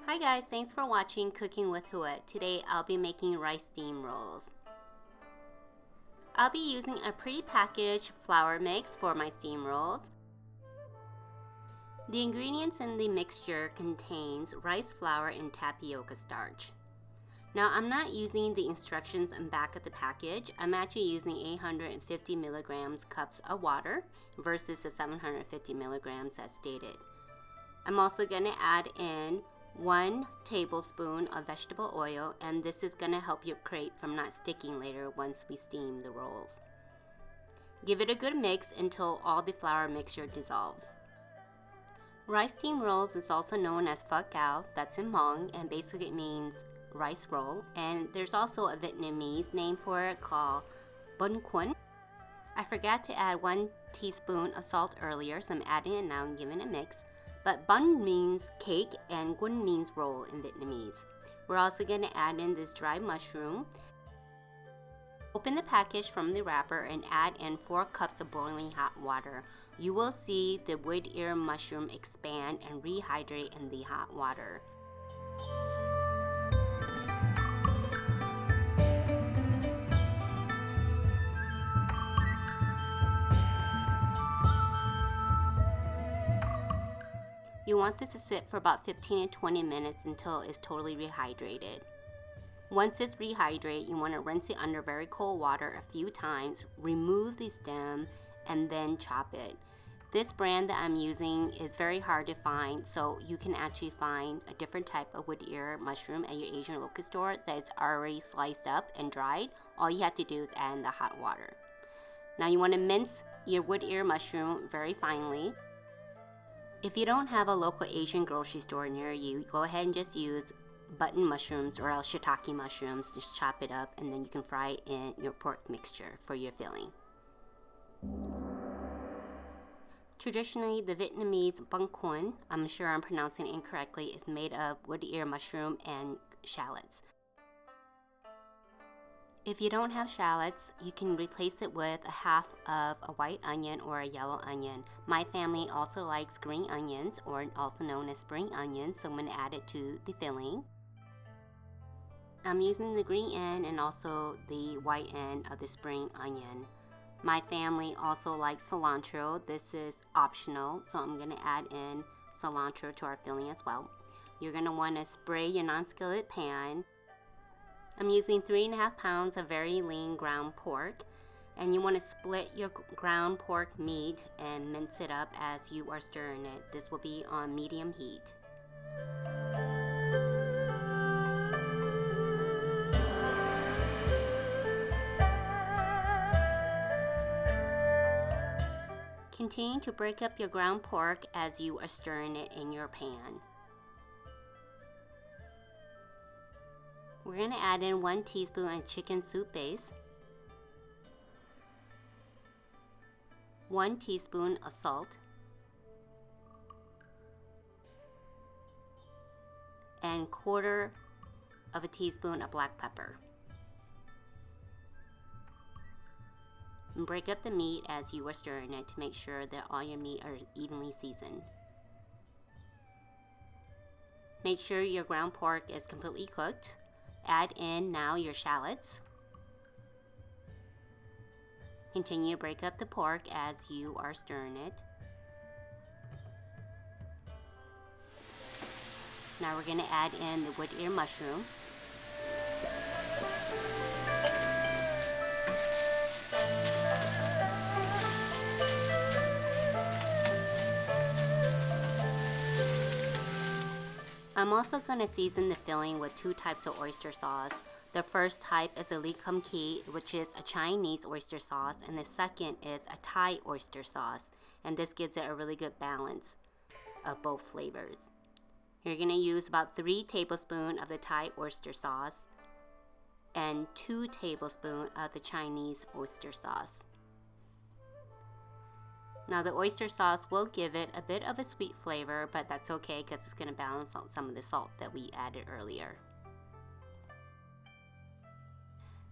Hi guys, thanks for watching Cooking with Hua. Today I'll be making rice steam rolls. I'll be using a pre-packaged flour mix for my steam rolls. The ingredients in the mixture contains rice flour and tapioca starch. Now I'm not using the instructions on back of the package. I'm actually using 850 milligrams cups of water versus the 750 milligrams as stated. I'm also going to add in 1 tablespoon of vegetable oil, and this is going to help your crepe from not sticking later once we steam the rolls. Give it a good mix until all the flour mixture dissolves. Rice steam rolls is also known as Pho Cao, that's in Hmong, and basically it means rice roll, and there's also a Vietnamese name for it called Bot Bahn Cuon. I forgot to add 1 teaspoon of salt earlier, so I'm adding it now and giving it a mix. But bun means cake and cuon means roll in Vietnamese. We're also going to add in this dried mushroom. Open the package from the wrapper and add in 4 cups of boiling hot water. You will see the wood ear mushroom expand and rehydrate in the hot water. You want this to sit for about 15 to 20 minutes until it's totally rehydrated. Once it's rehydrated, you want to rinse it under very cold water a few times, remove the stem, and then chop it. This brand that I'm using is very hard to find, so you can actually find a different type of wood ear mushroom at your Asian local store that's already sliced up and dried. All you have to do is add in the hot water. Now you want to mince your wood ear mushroom very finely. If you don't have a local Asian grocery store near you, go ahead and just use button mushrooms or else shiitake mushrooms. Just chop it up and then you can fry it in your pork mixture for your filling. Traditionally, the Vietnamese Banh Cuon, I'm sure I'm pronouncing it incorrectly, is made of wood ear mushroom and shallots. If you don't have shallots, you can replace it with a half of a white onion or a yellow onion. My family also likes green onions, or also known as spring onions, so I'm going to add it to the filling. I'm using the green end and also the white end of the spring onion. My family also likes cilantro. This is optional, so I'm going to add in cilantro to our filling as well. You're going to want to spray your non-skillet pan. I'm using 3.5 pounds of very lean ground pork, and you want to split your ground pork meat and mince it up as you are stirring it. This will be on medium heat. Continue to break up your ground pork as you are stirring it in your pan. We're going to add in 1 teaspoon of chicken soup base, 1 teaspoon of salt, and 1/4 of a teaspoon of black pepper. And break up the meat as you are stirring it to make sure that all your meat are evenly seasoned. Make sure your ground pork is completely cooked. Add in now your shallots. Continue to break up the pork as you are stirring it. Now we're going to add in the wood ear mushroom. I'm also going to season the filling with 2 types of oyster sauce. The first type is a Lee Kum Kee, which is a Chinese oyster sauce, and the second is a Thai oyster sauce, and this gives it a really good balance of both flavors. You're going to use about 3 tablespoons of the Thai oyster sauce and 2 tablespoons of the Chinese oyster sauce. Now the oyster sauce will give it a bit of a sweet flavor, but that's okay because it's going to balance out some of the salt that we added earlier.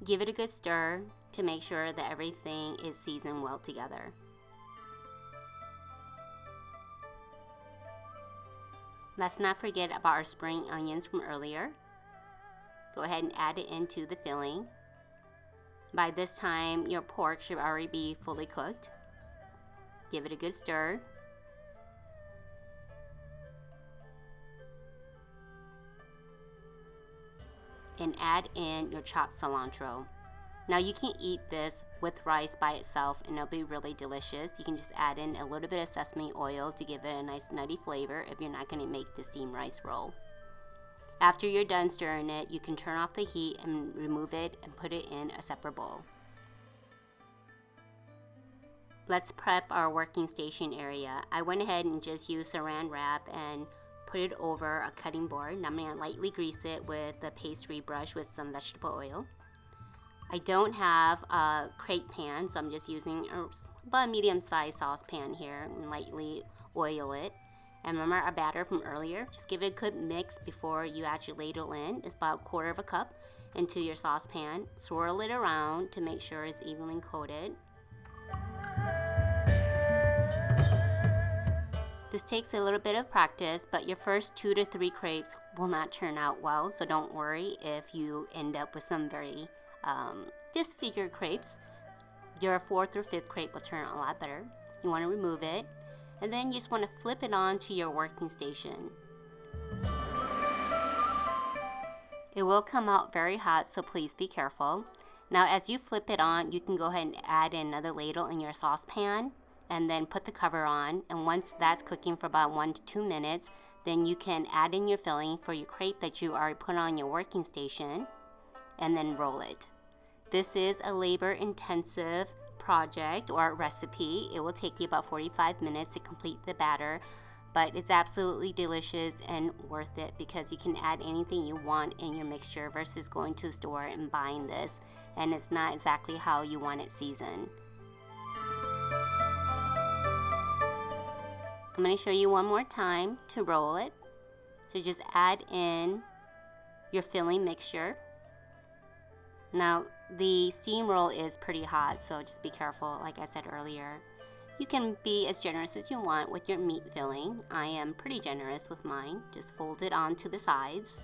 Give it a good stir to make sure that everything is seasoned well together. Let's not forget about our spring onions from earlier. Go ahead and add it into the filling. By this time, your pork should already be fully cooked. Give it a good stir. And add in your chopped cilantro. Now you can eat this with rice by itself and it'll be really delicious. You can just add in a little bit of sesame oil to give it a nice nutty flavor if you're not going to make the steamed rice roll. After you're done stirring it, you can turn off the heat and remove it and put it in a separate bowl. Let's prep our working station area. I went ahead and just used saran wrap and put it over a cutting board. And I'm going to lightly grease it with the pastry brush with some vegetable oil. I don't have a crepe pan, so I'm just using about a medium-sized saucepan here and lightly oil it. And remember our batter from earlier? Just give it a good mix before you actually ladle in. It's about 1/4 cup into your saucepan. Swirl it around to make sure it's evenly coated. This takes a little bit of practice, but your first 2 to 3 crepes will not turn out well, so don't worry if you end up with some very disfigured crepes. Your 4th or 5th crepe will turn out a lot better. You want to remove it, and then you just want to flip it onto your working station. It will come out very hot, so please be careful. Now as you flip it on, you can go ahead and add in another ladle in your saucepan and then put the cover on, and once that's cooking for about 1 to 2 minutes, then you can add in your filling for your crepe that you already put on your working station and then roll it. This is a labor-intensive project or recipe. It will take you about 45 minutes to complete the batter, but it's absolutely delicious and worth it because you can add anything you want in your mixture versus going to the store and buying this, and it's not exactly how you want it seasoned. I'm going to show you one more time to roll it. So just add in your filling mixture. Now the steam roll is pretty hot, so just be careful. Like I said earlier, you can be as generous as you want with your meat filling. I am pretty generous with mine. Just fold it onto the sides,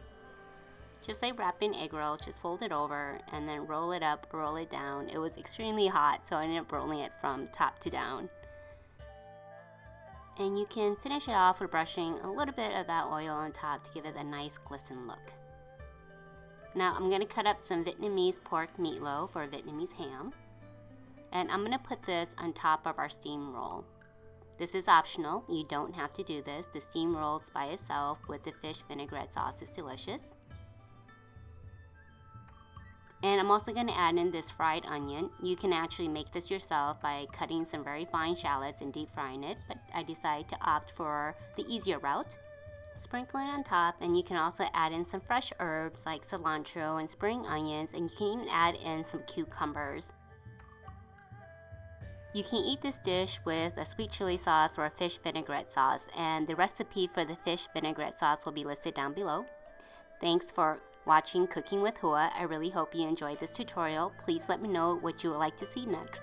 just like wrapping egg roll. Just fold it over and then roll it up, roll it down. It was extremely hot, so I ended up rolling it from top to down. And you can finish it off with brushing a little bit of that oil on top to give it a nice glisten look. Now I'm going to cut up some Vietnamese pork meatloaf or Vietnamese ham, and I'm going to put this on top of our steam roll. This is optional. You don't have to do this. The steam rolls by itself with the fish vinaigrette sauce is delicious. And I'm also going to add in this fried onion. You can actually make this yourself by cutting some very fine shallots and deep frying it, but I decided to opt for the easier route. Sprinkle it on top, and you can also add in some fresh herbs like cilantro and spring onions, and you can even add in some cucumbers. You can eat this dish with a sweet chili sauce or a fish vinaigrette sauce, and the recipe for the fish vinaigrette sauce will be listed down below. Thanks for watching Cooking with Hua. I really hope you enjoyed this tutorial. Please let me know what you would like to see next.